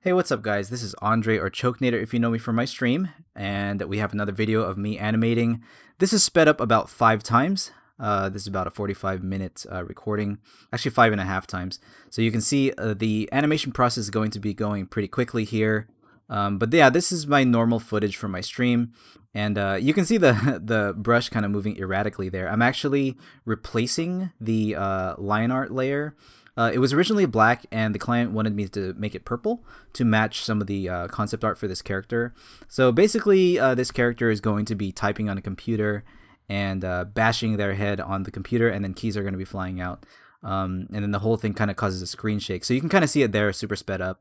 Hey, what's up, guys? This is Andre or Chokenator if you know me from my stream, and we have another video of me animating. This is sped up about 5 times. This is about a 45-minute recording, actually 5.5 times. So you can see the animation process is going to be going pretty quickly here. But yeah, this is my normal footage from my stream, and you can see the the brush kind of moving erratically there. I'm actually replacing the line art layer. It was originally black, and the client wanted me to make it purple to match some of the concept art for this character. So basically, this character is going to be typing on a computer and bashing their head on the computer, and then keys are going to be flying out. And then the whole thing kind of causes a screen shake. So you can kind of see it there, super sped up.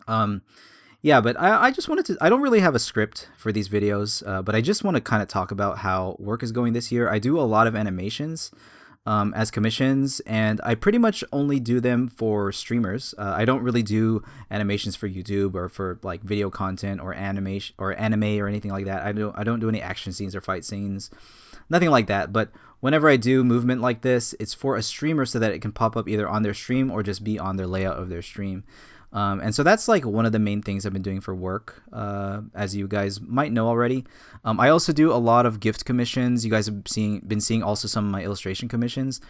Um, yeah, but I just wanted to. I don't really have a script for these videos, but I just want to kind of talk about how work is going this year. I do a lot of animations as commissions, and I pretty much only do them for streamers. I don't really do animations for YouTube or for like video content or animation or anime or anything like that. I don't do any action scenes or fight scenes, nothing like that. But whenever I do movement like this, it's for a streamer so that it can pop up either on their stream or just be on their layout of their stream. And so that's like one of the main things I've been doing for work, as you guys might know already. I also do a lot of gift commissions. You guys have been seeing also some of my illustration commissions.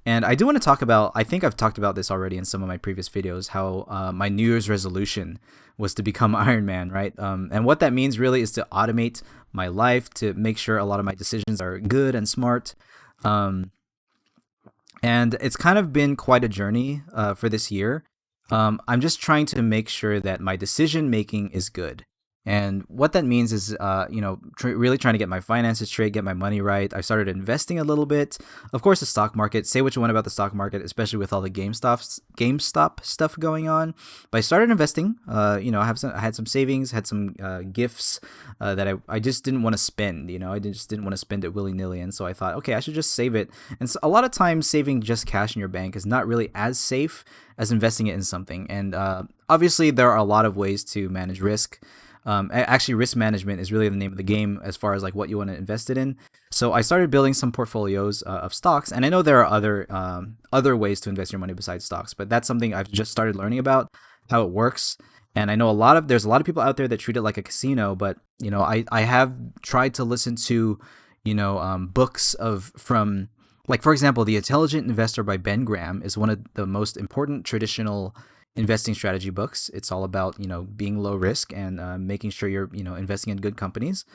And I do want to talk about, I think I've talked about this already in some of my previous videos, how my New Year's resolution was to become Iron Man, right? And what that means really is to automate my life, to make sure a lot of my decisions are good and smart. And it's kind of been quite a journey for this year. I'm just trying to make sure that my decision making is good. And what that means is, really trying to get my finances straight, get my money right. I started investing a little bit. Of course, the stock market. Say what you want about the stock market, especially with all the GameStop stuff going on. But I started investing. I had some savings, had some gifts that I just didn't want to spend. I just didn't want to spend it willy nilly, and so I thought, okay, I should just save it. And so a lot of times, saving just cash in your bank is not really as safe as investing it in something. And obviously, there are a lot of ways to manage risk. Actually, risk management is really the name of the game as far as like what you want to invest it in. So I started building some portfolios of stocks, and I know there are other ways to invest your money besides stocks, but that's something I've just started learning about how it works. And I know there's a lot of people out there that treat it like a casino, but I have tried to listen to books from, like, for example, The Intelligent Investor by Ben Graham is one of the most important traditional investing strategy books. It's all about being low risk and making sure you're investing in good companies.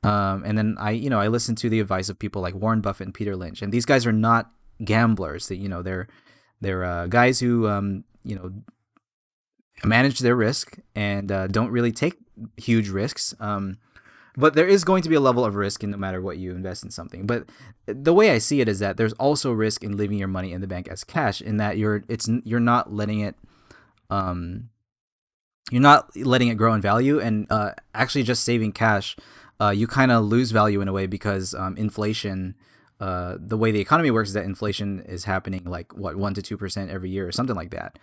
And then I listen to the advice of people like Warren Buffett and Peter Lynch, and these guys are not gamblers. They're guys who manage their risk and don't really take huge risks. But there is going to be a level of risk in no matter what you invest in something. But the way I see it is that there's also risk in leaving your money in the bank as cash, in that you're not letting it grow in value, and actually just saving cash, you kind of lose value in a way because inflation. The way the economy works is that inflation is happening like 1 to 2% every year or something like that.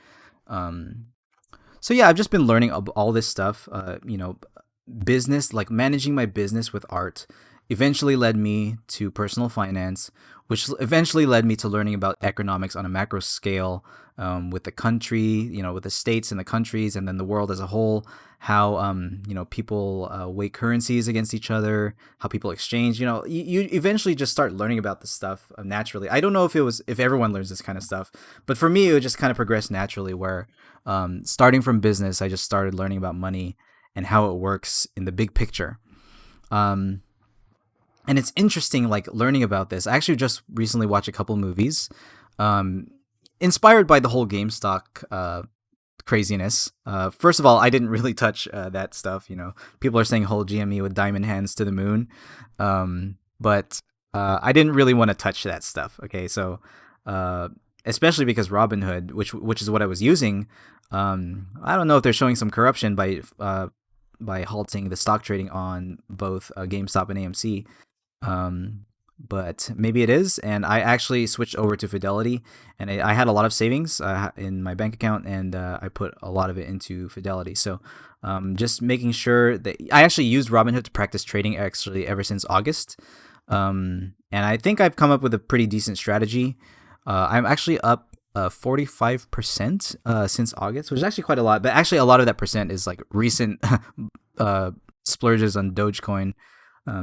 So yeah, I've just been learning all this stuff. Business, like managing my business with art, eventually led me to personal finance, which eventually led me to learning about economics on a macro scale, with the country, with the states and the countries, and then the world as a whole. How people weigh currencies against each other, how people exchange. You eventually just start learning about this stuff naturally. I don't know if everyone learns this kind of stuff, but for me, it would just kind of progress naturally. Where starting from business, I just started learning about money and how it works in the big picture. And it's interesting, like, learning about this. I actually just recently watched a couple movies, inspired by the whole GameStop craziness. First of all, I didn't really touch that stuff. People are saying whole GME with diamond hands to the moon, but I didn't really want to touch that stuff. Okay, so especially because Robinhood, which is what I was using, I don't know if they're showing some corruption by halting the stock trading on both GameStop and AMC. But maybe it is. And I actually switched over to Fidelity, and I had a lot of savings in my bank account, and I put a lot of it into Fidelity. So just making sure that I actually used Robinhood to practice trading actually ever since August. And I think I've come up with a pretty decent strategy. I'm actually up 45% since August, which is actually quite a lot. But actually, a lot of that percent is like recent splurges on Dogecoin.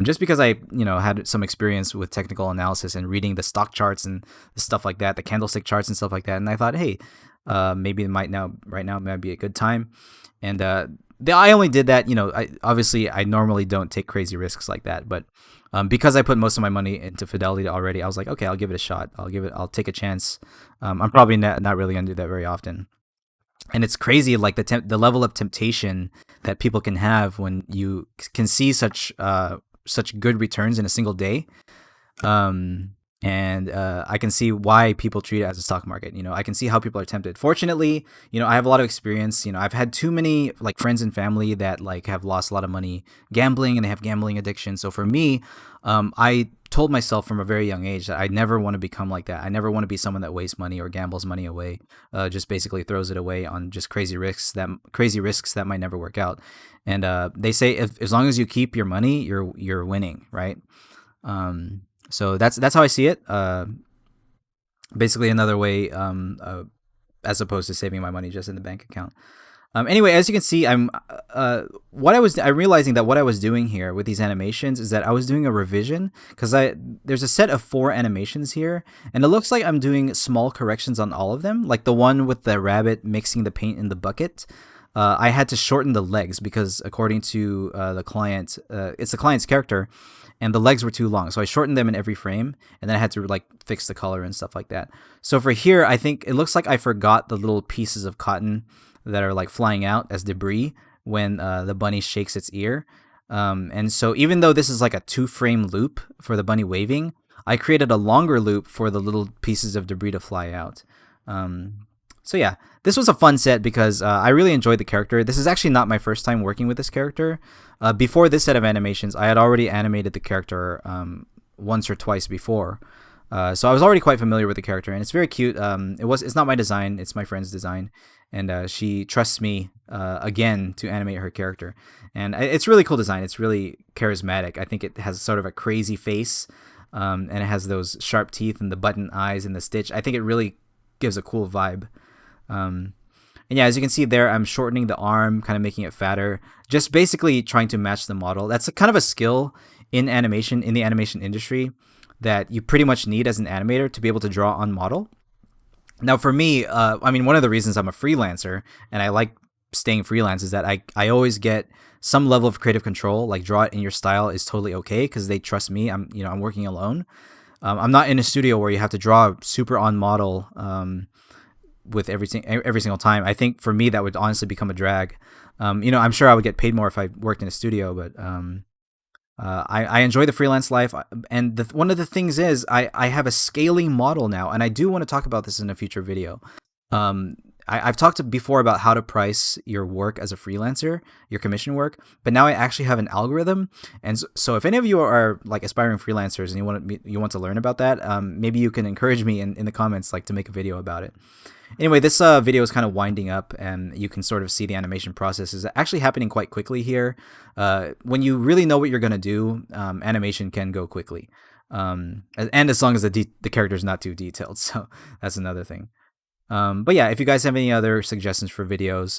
Just because I, had some experience with technical analysis and reading the stock charts and stuff like that, the candlestick charts and stuff like that, and I thought, hey, maybe right now might be a good time. And I only did that, I normally don't take crazy risks like that, but because I put most of my money into Fidelity already, I was like, okay, I'll give it a shot. I'll take a chance. I'm probably not really gonna do that very often. And it's crazy, like the level of temptation that people can have when you can see such good returns in a single day. And I can see why people treat it as a stock market. I can see how people are tempted. Fortunately, I have a lot of experience. I've had too many like friends and family that like have lost a lot of money gambling, and they have gambling addiction. So for me, I told myself from a very young age that I never want to become like that. I never want to be someone that wastes money or gambles money away, just basically throws it away on just crazy risks that might never work out. And they say as long as you keep your money, you're winning, right? So that's how I see it. Basically another way, as opposed to saving my money just in the bank account. Anyway, as you can see, I'm realizing that what I was doing here with these animations is that I was doing a revision, because there's a set of 4 animations here, and it looks like I'm doing small corrections on all of them. Like the one with the rabbit mixing the paint in the bucket, I had to shorten the legs because according to the client, it's the client's character, and the legs were too long. So I shortened them in every frame, and then I had to like fix the color and stuff like that. So for here, I think it looks like I forgot the little pieces of cotton that are like flying out as debris when the bunny shakes its ear. And so even though this is like a 2-frame loop for the bunny waving, I created a longer loop for the little pieces of debris to fly out. So yeah, this was a fun set because I really enjoyed the character. This is actually not my first time working with this character. Before this set of animations, I had already animated the character once or twice before. So I was already quite familiar with the character, and it's very cute. It's not my design, it's my friend's design, and she trusts me again to animate her character. And it's really cool design. It's really charismatic. I think it has sort of a crazy face, and it has those sharp teeth and the button eyes and the stitch. I think it really gives a cool vibe. And yeah, as you can see there, I'm shortening the arm, kind of making it fatter, just basically trying to match the model. That's kind of a skill in animation, in the animation industry, that you pretty much need as an animator to be able to draw on model. Now for me, one of the reasons I'm a freelancer and I like staying freelance is that I always get some level of creative control. Like, draw it in your style is totally okay because they trust me. I'm working alone. I'm not in a studio where you have to draw super on model with every single time. I think for me that would honestly become a drag. I'm sure I would get paid more if I worked in a studio, but I enjoy the freelance life. And one of the things is I have a scaling model now, and I do want to talk about this in a future video. I've talked before about how to price your work as a freelancer, your commission work, but now I actually have an algorithm. And so if any of you are like aspiring freelancers and you want to learn about that, maybe you can encourage me in the comments, like, to make a video about it. Anyway, this video is kind of winding up, and you can sort of see the animation process is actually happening quite quickly here. When you really know what you're going to do, animation can go quickly. And as long as the character is not too detailed. So that's another thing. But yeah, if you guys have any other suggestions for videos,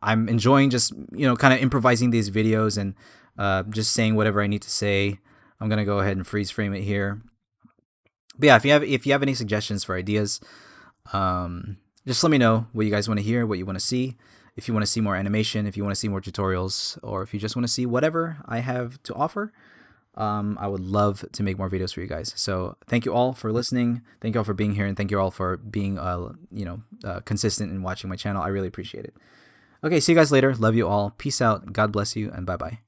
I'm enjoying just, kind of improvising these videos and just saying whatever I need to say. I'm going to go ahead and freeze frame it here. But yeah, if you have any suggestions for ideas, just let me know what you guys want to hear, what you want to see. If you want to see more animation, if you want to see more tutorials, or if you just want to see whatever I have to offer, I would love to make more videos for you guys. So thank you all for listening. Thank you all for being here, and thank you all for being, consistent in watching my channel. I really appreciate it. Okay, see you guys later. Love you all. Peace out. God bless you, and bye-bye.